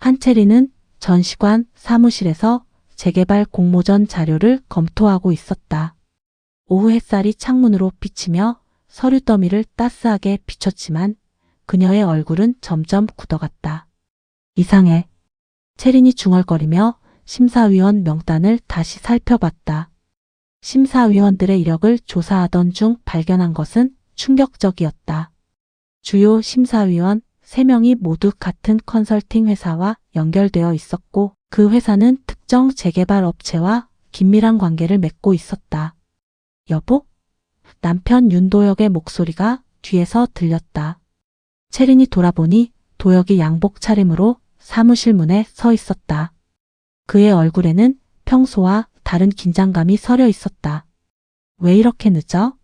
한채리는 전시관 사무실에서 재개발 공모전 자료를 검토하고 있었다. 오후 햇살이 창문으로 비치며 서류 더미를 따스하게 비췄지만 그녀의 얼굴은 점점 굳어갔다. 이상해. 채린이 중얼거리며 심사위원 명단을 다시 살펴봤다. 심사위원들의 이력을 조사하던 중 발견한 것은 충격적이었다. 주요 심사위원 3명이 모두 같은 컨설팅 회사와 연결되어 있었고 그 회사는 특정 재개발 업체와 긴밀한 관계를 맺고 있었다. 여보? 남편 윤도혁의 목소리가 뒤에서 들렸다. 채린이 돌아보니 도혁이 양복 차림으로 사무실 문에 서 있었다. 그의 얼굴에는 평소와 다른 긴장감이 서려 있었다. 왜 이렇게 늦어?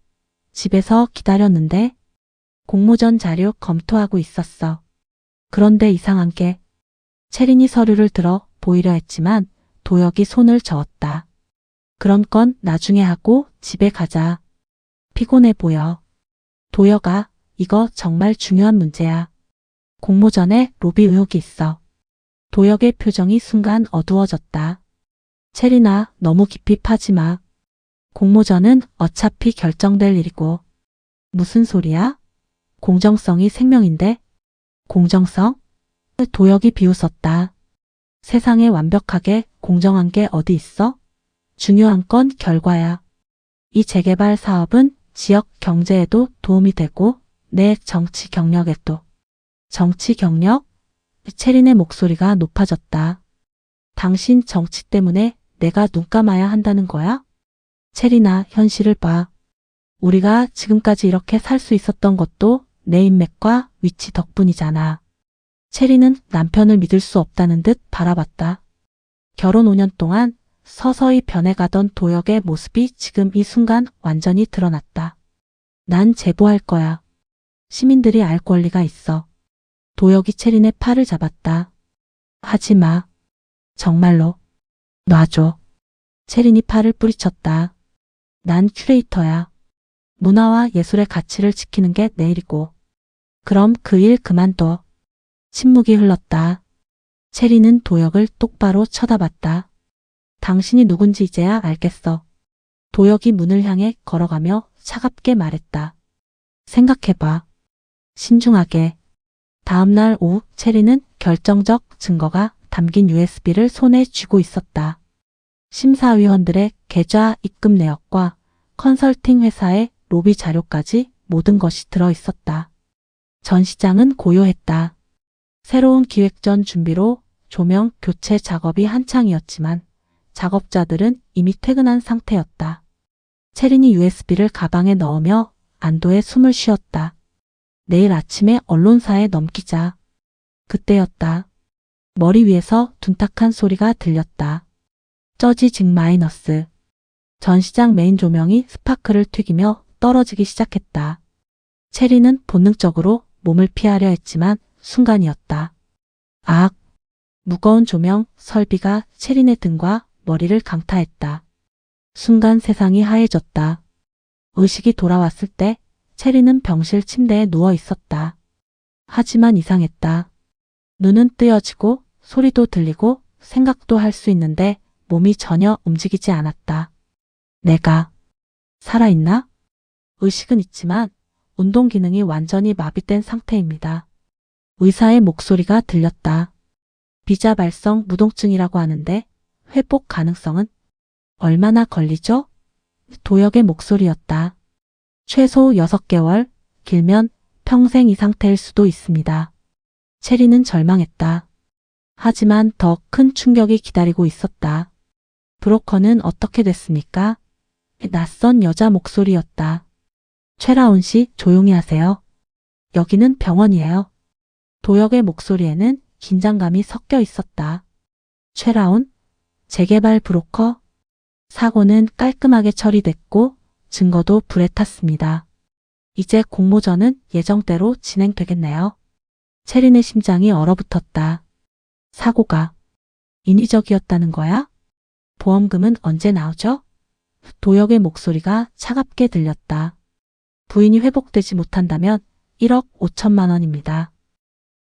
집에서 기다렸는데 공모전 자료 검토하고 있었어. 그런데 이상한 게 채린이 서류를 들어 보이려 했지만 도혁이 손을 저었다. 그런 건 나중에 하고 집에 가자. 피곤해 보여. 도혁아, 이거 정말 중요한 문제야. 공모전에 로비 의혹이 있어. 도혁의 표정이 순간 어두워졌다. 채린아, 너무 깊이 파지 마. 공모전은 어차피 결정될 일이고. 무슨 소리야? 공정성이 생명인데? 공정성? 도혁이 비웃었다. 세상에 완벽하게 공정한 게 어디 있어? 중요한 건 결과야. 이 재개발 사업은 지역 경제에도 도움이 되고 내 정치 경력에도. 정치 경력? 채린의 목소리가 높아졌다. 당신 정치 때문에 내가 눈 감아야 한다는 거야? 채린아, 현실을 봐. 우리가 지금까지 이렇게 살 수 있었던 것도 내 인맥과 위치 덕분이잖아. 채린은 남편을 믿을 수 없다는 듯 바라봤다. 결혼 5년 동안 서서히 변해가던 도혁의 모습이 지금 이 순간 완전히 드러났다. 난 제보할 거야. 시민들이 알 권리가 있어. 도혁이 채린의 팔을 잡았다. 하지 마. 정말로. 놔줘. 채린이 팔을 뿌리쳤다. 난 큐레이터야. 문화와 예술의 가치를 지키는 게 내 일이고. 그럼 그 일 그만둬. 침묵이 흘렀다. 채린은 도혁을 똑바로 쳐다봤다. 당신이 누군지 이제야 알겠어. 도혁이 문을 향해 걸어가며 차갑게 말했다. 생각해봐. 신중하게. 다음날 오후 채린은 결정적 증거가 담긴 USB를 손에 쥐고 있었다. 심사위원들의 계좌 입금 내역과 컨설팅 회사의 로비 자료까지 모든 것이 들어있었다. 전시장은 고요했다. 새로운 기획전 준비로 조명 교체 작업이 한창이었지만 작업자들은 이미 퇴근한 상태였다. 채린이 USB를 가방에 넣으며 안도의 숨을 쉬었다. 내일 아침에 언론사에 넘기자. 그때였다. 머리 위에서 둔탁한 소리가 들렸다. 저지 직 마이너스. 전시장 메인 조명이 스파크를 튀기며 떨어지기 시작했다. 채린은 본능적으로 몸을 피하려 했지만 순간이었다. 악! 무거운 조명 설비가 채린의 등과 머리를 강타했다. 순간 세상이 하얘졌다. 의식이 돌아왔을 때 채린은 병실 침대에 누워 있었다. 하지만 이상했다. 눈은 뜨여지고 소리도 들리고 생각도 할 수 있는데 몸이 전혀 움직이지 않았다. 내가 살아있나? 의식은 있지만 운동 기능이 완전히 마비된 상태입니다. 의사의 목소리가 들렸다. 비자 발성 무동증이라고 하는데 회복 가능성은 얼마나 걸리죠? 도혁의 목소리였다. 최소 6개월, 길면 평생 이 상태일 수도 있습니다. 채린은 절망했다. 하지만 더 큰 충격이 기다리고 있었다. 브로커는 어떻게 됐습니까? 낯선 여자 목소리였다. 최라운 씨, 조용히 하세요. 여기는 병원이에요. 도혁의 목소리에는 긴장감이 섞여 있었다. 최라운? 재개발 브로커? 사고는 깔끔하게 처리됐고 증거도 불에 탔습니다. 이제 공모전은 예정대로 진행되겠네요. 채린의 심장이 얼어붙었다. 사고가 인위적이었다는 거야? 보험금은 언제 나오죠? 도혁의 목소리가 차갑게 들렸다. 부인이 회복되지 못한다면 1억 5천만 원입니다.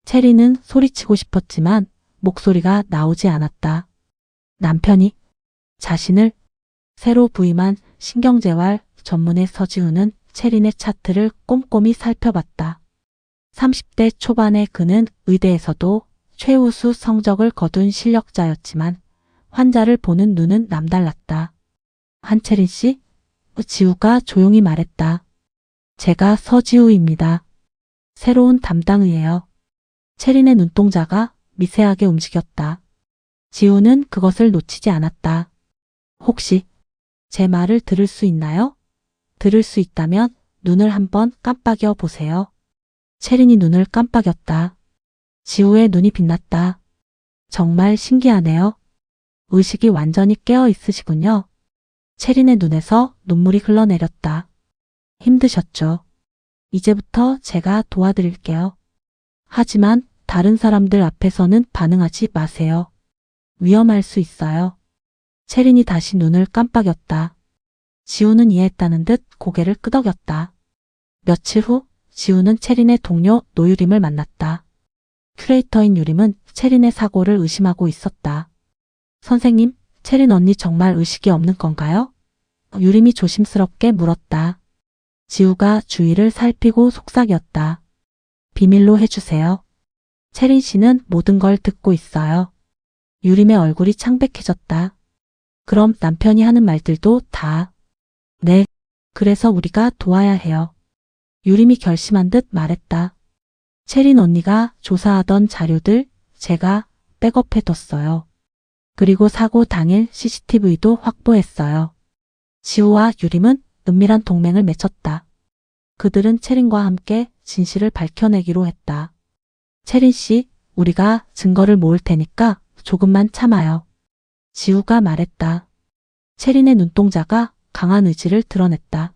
채린은 소리치고 싶었지만 목소리가 나오지 않았다. 남편이 자신을 새로 부임한 신경재활 전문의 서지우는 체린의 차트를 꼼꼼히 살펴봤다. 30대 초반의 그는 의대에서도 최우수 성적을 거둔 실력자였지만 환자를 보는 눈은 남달랐다. 한채린 씨? 지우가 조용히 말했다. 제가 서지우입니다. 새로운 담당의예요. 채린의 눈동자가 미세하게 움직였다. 지우는 그것을 놓치지 않았다. 혹시 제 말을 들을 수 있나요? 들을 수 있다면 눈을 한번 깜빡여 보세요. 채린이 눈을 깜빡였다. 지우의 눈이 빛났다. 정말 신기하네요. 의식이 완전히 깨어 있으시군요. 채린의 눈에서 눈물이 흘러내렸다. 힘드셨죠? 이제부터 제가 도와드릴게요. 하지만 다른 사람들 앞에서는 반응하지 마세요. 위험할 수 있어요. 채린이 다시 눈을 깜빡였다. 지우는 이해했다는 듯 고개를 끄덕였다. 며칠 후 지우는 채린의 동료 노유림을 만났다. 큐레이터인 유림은 채린의 사고를 의심하고 있었다. 선생님, 채린 언니 정말 의식이 없는 건가요? 유림이 조심스럽게 물었다. 지우가 주위를 살피고 속삭였다. 비밀로 해주세요. 채린 씨는 모든 걸 듣고 있어요. 유림의 얼굴이 창백해졌다. 그럼 남편이 하는 말들도 다. 네, 그래서 우리가 도와야 해요. 유림이 결심한 듯 말했다. 채린 언니가 조사하던 자료들 제가 백업해뒀어요. 그리고 사고 당일 CCTV도 확보했어요. 지우와 유림은 은밀한 동맹을 맺었다. 그들은 채린과 함께 진실을 밝혀내기로 했다. 채린 씨, 우리가 증거를 모을 테니까 조금만 참아요. 지우가 말했다. 채린의 눈동자가 강한 의지를 드러냈다.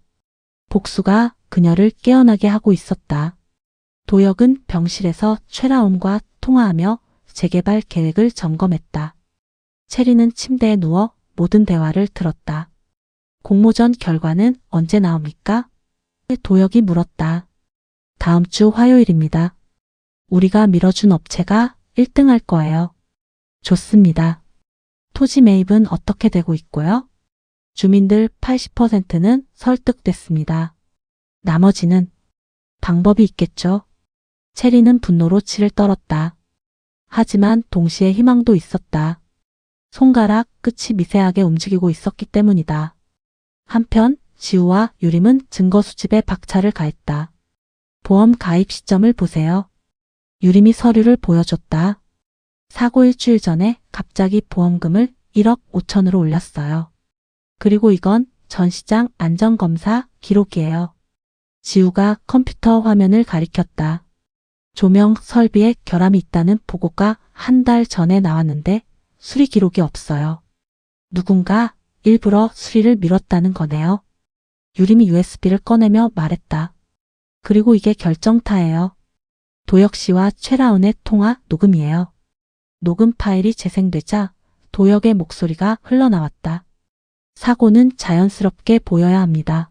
복수가 그녀를 깨어나게 하고 있었다. 도혁은 병실에서 최라움과 통화하며 재개발 계획을 점검했다. 채린은 침대에 누워 모든 대화를 들었다. 공모전 결과는 언제 나옵니까? 도혁이 물었다. 다음 주 화요일입니다. 우리가 밀어준 업체가 1등할 거예요. 좋습니다. 토지 매입은 어떻게 되고 있고요? 주민들 80%는 설득됐습니다. 나머지는 방법이 있겠죠. 채린은 분노로 치를 떨었다. 하지만 동시에 희망도 있었다. 손가락 끝이 미세하게 움직이고 있었기 때문이다. 한편 지우와 유림은 증거 수집에 박차를 가했다. 보험 가입 시점을 보세요. 유림이 서류를 보여줬다. 사고 일주일 전에 갑자기 보험금을 1억 5천으로 올렸어요. 그리고 이건 전시장 안전검사 기록이에요. 지우가 컴퓨터 화면을 가리켰다. 조명 설비에 결함이 있다는 보고가 한 달 전에 나왔는데 수리 기록이 없어요. 누군가 일부러 수리를 미뤘다는 거네요. 유림이 USB를 꺼내며 말했다. 그리고 이게 결정타예요. 도혁 씨와 최라운의 통화 녹음이에요. 녹음 파일이 재생되자 도혁의 목소리가 흘러나왔다. 사고는 자연스럽게 보여야 합니다.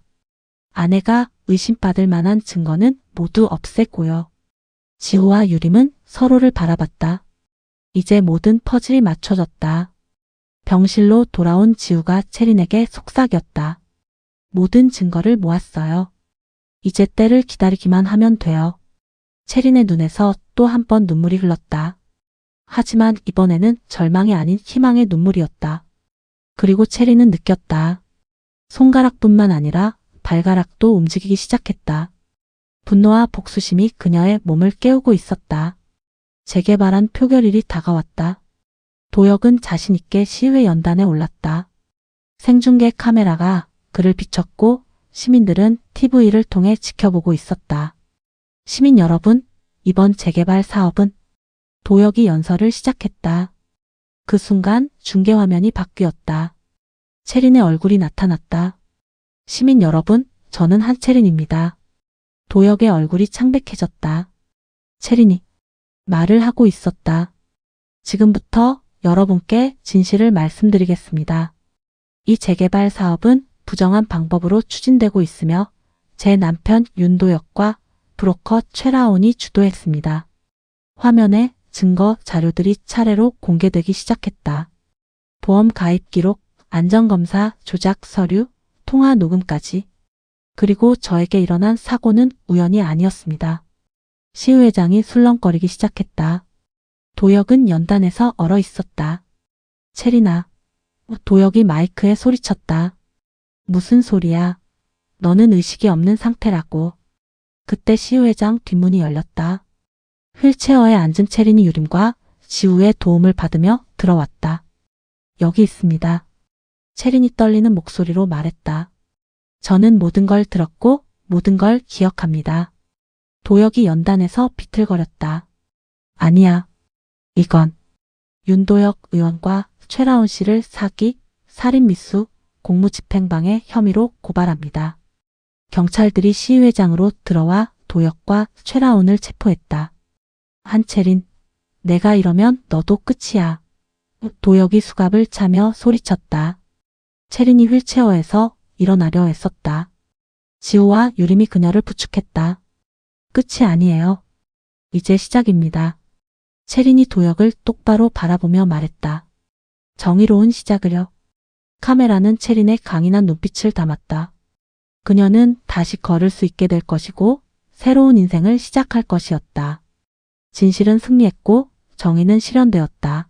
아내가 의심받을 만한 증거는 모두 없애고요. 지우와 유림은 서로를 바라봤다. 이제 모든 퍼즐이 맞춰졌다. 병실로 돌아온 지우가 채린에게 속삭였다. 모든 증거를 모았어요. 이제 때를 기다리기만 하면 돼요. 채린의 눈에서 또 한 번 눈물이 흘렀다. 하지만 이번에는 절망이 아닌 희망의 눈물이었다. 그리고 채린은 느꼈다. 손가락뿐만 아니라 발가락도 움직이기 시작했다. 분노와 복수심이 그녀의 몸을 깨우고 있었다. 재개발한 표결일이 다가왔다. 도혁은 자신 있게 시위회 연단에 올랐다. 생중계 카메라가 그를 비췄고 시민들은 TV를 통해 지켜보고 있었다. 시민 여러분, 이번 재개발 사업은 도혁이 연설을 시작했다. 그 순간 중계화면이 바뀌었다. 채린의 얼굴이 나타났다. 시민 여러분, 저는 한채린입니다. 도혁의 얼굴이 창백해졌다. 채린이 말을 하고 있었다. 지금부터 여러분께 진실을 말씀드리겠습니다. 이 재개발 사업은 부정한 방법으로 추진되고 있으며 제 남편 윤도혁과 브로커 최라온이 주도했습니다. 화면에 증거 자료들이 차례로 공개되기 시작했다. 보험 가입 기록, 안전검사, 조작 서류, 통화 녹음까지. 그리고 저에게 일어난 사고는 우연이 아니었습니다. 시의회장이 술렁거리기 시작했다. 도혁은 연단에서 얼어 있었다. 체리나. 도혁이 마이크에 소리쳤다. 무슨 소리야? 너는 의식이 없는 상태라고. 그때 시의회장 뒷문이 열렸다. 휠체어에 앉은 체린이 유림과 지우의 도움을 받으며 들어왔다. 여기 있습니다. 체린이 떨리는 목소리로 말했다. 저는 모든 걸 들었고 모든 걸 기억합니다. 도혁이 연단에서 비틀거렸다. 아니야. 이건 윤도혁 의원과 최라운 씨를 사기, 살인 미수, 공무집행방해 혐의로 고발합니다. 경찰들이 시의회장으로 들어와 도혁과 최라운을 체포했다. 한채린, 내가 이러면 너도 끝이야. 도혁이 수갑을 차며 소리쳤다. 채린이 휠체어에서 일어나려 했었다. 지호와 유림이 그녀를 부축했다. 끝이 아니에요. 이제 시작입니다. 채린이 도혁을 똑바로 바라보며 말했다. 정의로운 시작을요. 카메라는 채린의 강인한 눈빛을 담았다. 그녀는 다시 걸을 수 있게 될 것이고 새로운 인생을 시작할 것이었다. 진실은 승리했고 정의는 실현되었다.